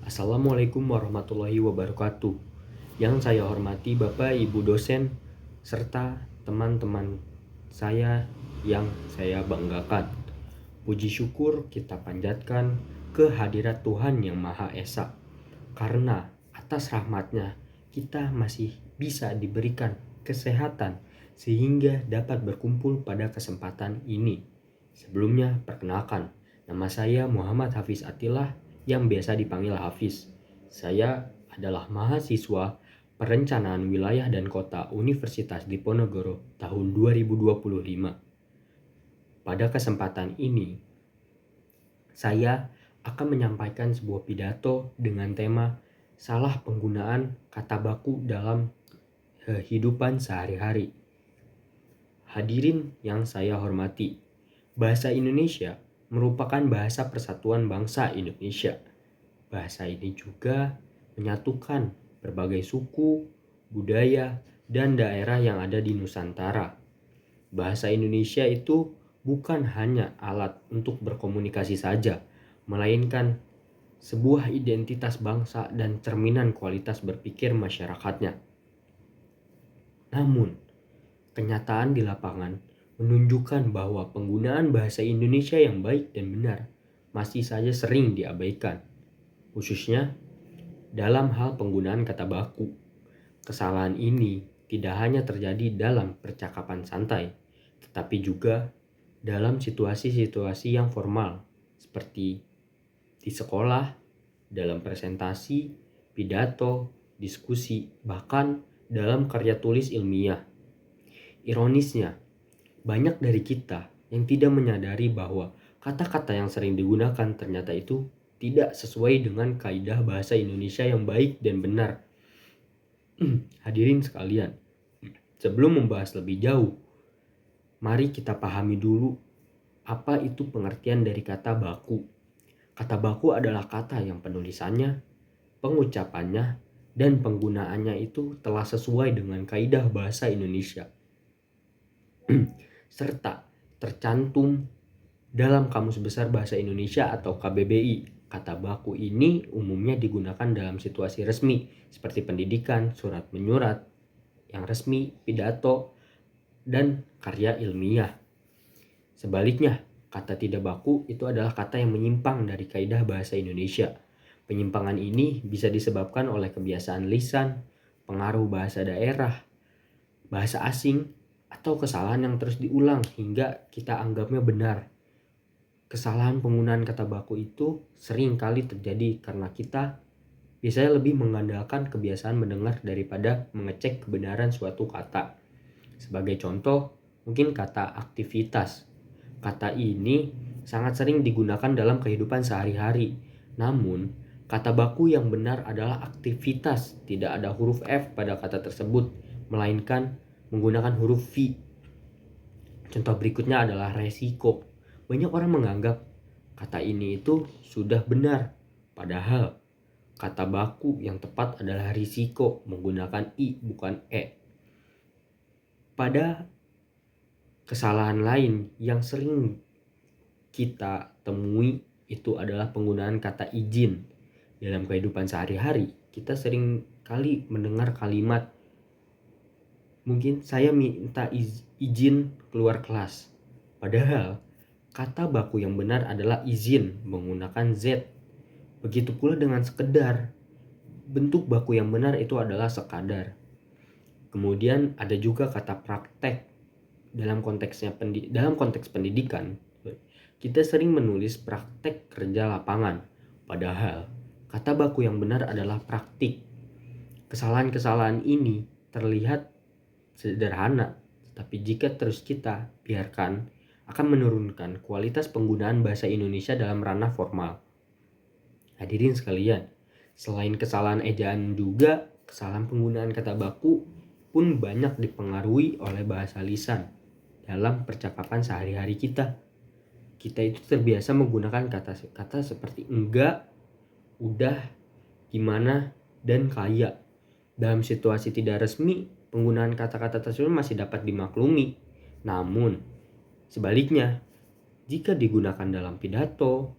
Assalamualaikum warahmatullahi wabarakatuh. Yang saya hormati Bapak Ibu dosen serta teman-teman saya yang saya banggakan. Puji syukur kita panjatkan kehadirat Tuhan yang Maha Esa. Karena atas rahmat-Nya kita masih bisa diberikan kesehatan sehingga dapat berkumpul pada kesempatan ini. Sebelumnya perkenalkan, nama saya Muhammad Hafiz Attillah yang biasa dipanggil Hafiz. Saya adalah mahasiswa Perencanaan Wilayah dan Kota Universitas Diponegoro tahun 2025. Pada kesempatan ini, saya akan menyampaikan sebuah pidato dengan tema salah penggunaan kata baku dalam kehidupan sehari-hari. Hadirin yang saya hormati, bahasa Indonesia merupakan bahasa persatuan bangsa Indonesia. Bahasa ini juga menyatukan berbagai suku, budaya, dan daerah yang ada di Nusantara. Bahasa Indonesia itu bukan hanya alat untuk berkomunikasi saja, melainkan sebuah identitas bangsa dan cerminan kualitas berpikir masyarakatnya. Namun, kenyataan di lapangan menunjukkan bahwa penggunaan bahasa Indonesia yang baik dan benar masih saja sering diabaikan, khususnya dalam hal penggunaan kata baku. Kesalahan ini tidak hanya terjadi dalam percakapan santai, tetapi juga dalam situasi-situasi yang formal, seperti di sekolah, dalam presentasi, pidato, diskusi, bahkan dalam karya tulis ilmiah. Ironisnya, banyak dari kita yang tidak menyadari bahwa kata-kata yang sering digunakan ternyata itu tidak sesuai dengan kaidah bahasa Indonesia yang baik dan benar. Hadirin sekalian, sebelum membahas lebih jauh, mari kita pahami dulu apa itu pengertian dari kata baku. Kata baku adalah kata yang penulisannya, pengucapannya, dan penggunaannya itu telah sesuai dengan kaidah bahasa Indonesia serta tercantum dalam Kamus Besar Bahasa Indonesia atau KBBI. Kata baku ini umumnya digunakan dalam situasi resmi seperti pendidikan, surat menyurat yang resmi, pidato, dan karya ilmiah. Sebaliknya, kata tidak baku itu adalah kata yang menyimpang dari kaidah bahasa Indonesia. Penyimpangan ini bisa disebabkan oleh kebiasaan lisan, pengaruh bahasa daerah, bahasa asing, atau kesalahan yang terus diulang hingga kita anggapnya benar. Kesalahan penggunaan kata baku itu sering kali terjadi karena kita biasanya lebih mengandalkan kebiasaan mendengar daripada mengecek kebenaran suatu kata. Sebagai contoh, mungkin kata aktivitas. Kata ini sangat sering digunakan dalam kehidupan sehari-hari. Namun, kata baku yang benar adalah aktivitas. Tidak ada huruf F pada kata tersebut, melainkan menggunakan huruf V. Contoh berikutnya adalah resiko. Banyak orang menganggap kata ini itu sudah benar, padahal kata baku yang tepat adalah risiko, menggunakan I bukan E. Pada kesalahan lain yang sering kita temui itu adalah penggunaan kata izin. Dalam kehidupan sehari-hari, kita sering kali mendengar kalimat, mungkin saya minta izin keluar kelas. Padahal kata baku yang benar adalah izin menggunakan Z. Begitu pula dengan sekedar. Bentuk baku yang benar itu adalah sekadar. Kemudian ada juga kata praktek. Dalam konteks pendidikan, kita sering menulis praktek kerja lapangan. Padahal kata baku yang benar adalah praktik. Kesalahan-kesalahan ini terlihat sederhana, tapi jika terus kita biarkan akan menurunkan kualitas penggunaan bahasa Indonesia dalam ranah formal. Hadirin sekalian, selain kesalahan ejaan juga, kesalahan penggunaan kata baku pun banyak dipengaruhi oleh bahasa lisan dalam percakapan sehari-hari kita. Kita itu terbiasa menggunakan kata-kata seperti enggak, udah, gimana, dan kayak. Dalam situasi tidak resmi, penggunaan kata-kata tersebut masih dapat dimaklumi. Namun, sebaliknya, jika digunakan dalam pidato,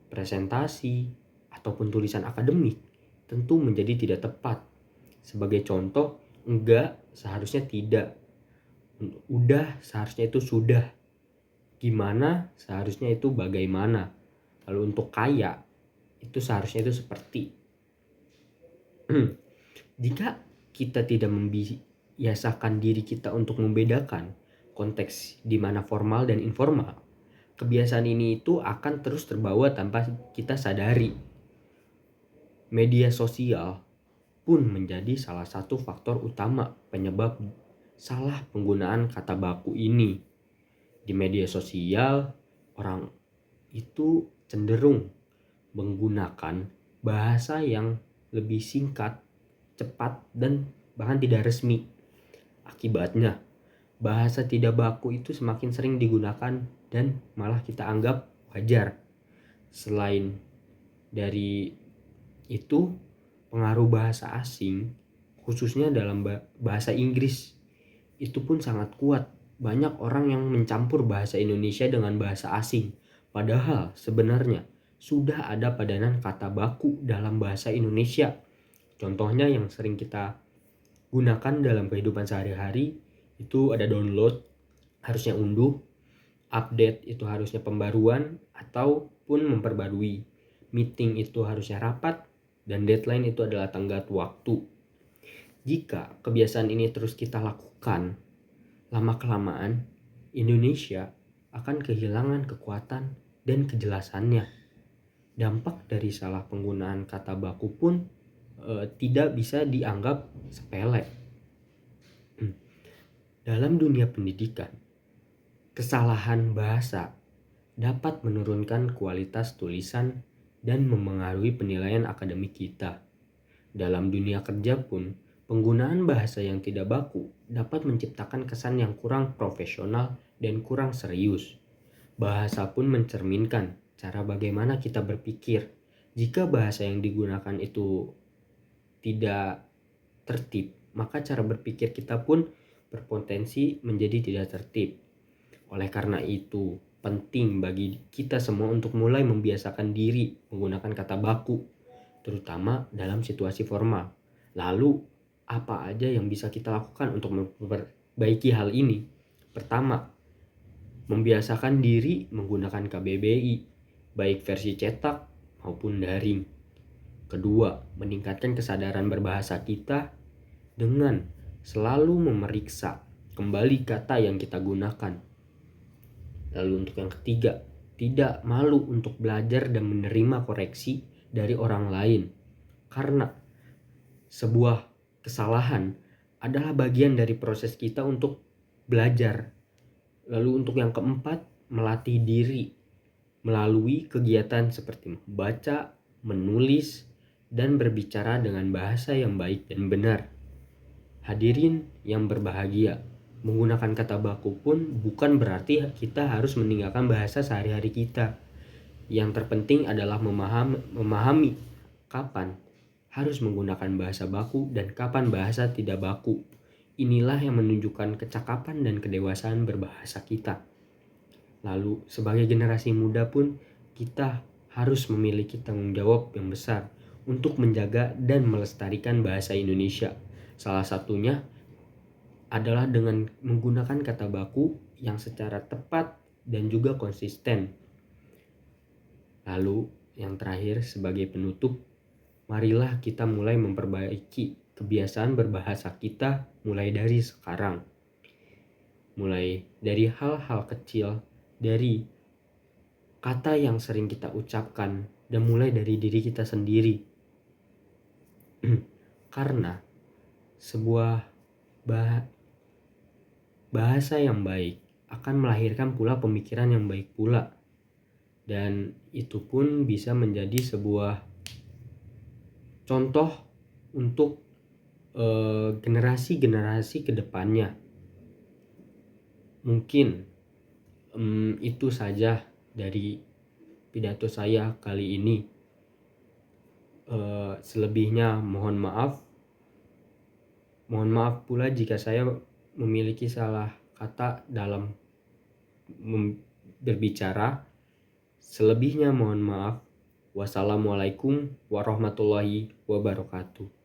presentasi, ataupun tulisan akademik tentu menjadi tidak tepat. Sebagai contoh, enggak seharusnya tidak, udah seharusnya itu sudah, gimana seharusnya itu bagaimana. Lalu untuk kaya itu seharusnya itu seperti. Jika kita tidak membiasakan diri kita untuk membedakan konteks di mana formal dan informal, kebiasaan ini itu akan terus terbawa tanpa kita sadari. Media sosial pun menjadi salah satu faktor utama penyebab salah penggunaan kata baku ini. Di media sosial, orang itu cenderung menggunakan bahasa yang lebih singkat, cepat, dan bahkan tidak resmi. Akibatnya, bahasa tidak baku itu semakin sering digunakan dan malah kita anggap wajar. Selain dari itu, pengaruh bahasa asing, khususnya dalam bahasa Inggris, itu pun sangat kuat. Banyak orang yang mencampur bahasa Indonesia dengan bahasa asing, padahal sebenarnya sudah ada padanan kata baku dalam bahasa Indonesia. Contohnya yang sering kita gunakan dalam kehidupan sehari-hari itu ada download, harusnya unduh, update itu harusnya pembaruan ataupun memperbarui, meeting itu harusnya rapat, dan deadline itu adalah tenggat waktu. Jika kebiasaan ini terus kita lakukan, lama-kelamaan Indonesia akan kehilangan kekuatan dan kejelasannya. Dampak dari salah penggunaan kata baku pun tidak bisa dianggap sepele. Dalam dunia pendidikan, kesalahan bahasa dapat menurunkan kualitas tulisan dan memengaruhi penilaian akademik kita. Dalam dunia kerja pun, penggunaan bahasa yang tidak baku dapat menciptakan kesan yang kurang profesional dan kurang serius. Bahasa pun mencerminkan cara bagaimana kita berpikir. Jika bahasa yang digunakan itu tidak tertib, maka cara berpikir kita pun berpotensi menjadi tidak tertib. Oleh karena itu, penting bagi kita semua untuk mulai membiasakan diri menggunakan kata baku, terutama dalam situasi formal. Lalu, apa aja yang bisa kita lakukan untuk memperbaiki hal ini? Pertama, membiasakan diri menggunakan KBBI, baik versi cetak maupun daring. Kedua, meningkatkan kesadaran berbahasa kita dengan selalu memeriksa kembali kata yang kita gunakan. Lalu untuk yang ketiga, tidak malu untuk belajar dan menerima koreksi dari orang lain, karena sebuah kesalahan adalah bagian dari proses kita untuk belajar. Lalu untuk yang keempat, melatih diri melalui kegiatan seperti membaca, menulis, dan berbicara dengan bahasa yang baik dan benar. Hadirin yang berbahagia, menggunakan kata baku pun bukan berarti kita harus meninggalkan bahasa sehari-hari kita. Yang terpenting adalah memahami kapan harus menggunakan bahasa baku dan kapan bahasa tidak baku. Inilah yang menunjukkan kecakapan dan kedewasaan berbahasa kita. Lalu sebagai generasi muda pun kita harus memiliki tanggung jawab yang besar untuk menjaga dan melestarikan bahasa Indonesia. Salah satunya adalah dengan menggunakan kata baku yang secara tepat dan juga konsisten. Lalu yang terakhir sebagai penutup, marilah kita mulai memperbaiki kebiasaan berbahasa kita mulai dari sekarang. Mulai dari hal-hal kecil, dari kata yang sering kita ucapkan, dan mulai dari diri kita sendiri. Karena sebuah bahasa yang baik akan melahirkan pula pemikiran yang baik pula, dan itu pun bisa menjadi sebuah contoh untuk generasi-generasi kedepannya. Mungkin itu saja dari pidato saya kali ini. Selebihnya mohon maaf. Mohon maaf pula jika saya memiliki salah kata dalam berbicara. Selebihnya mohon maaf. Wassalamualaikum warahmatullahi wabarakatuh.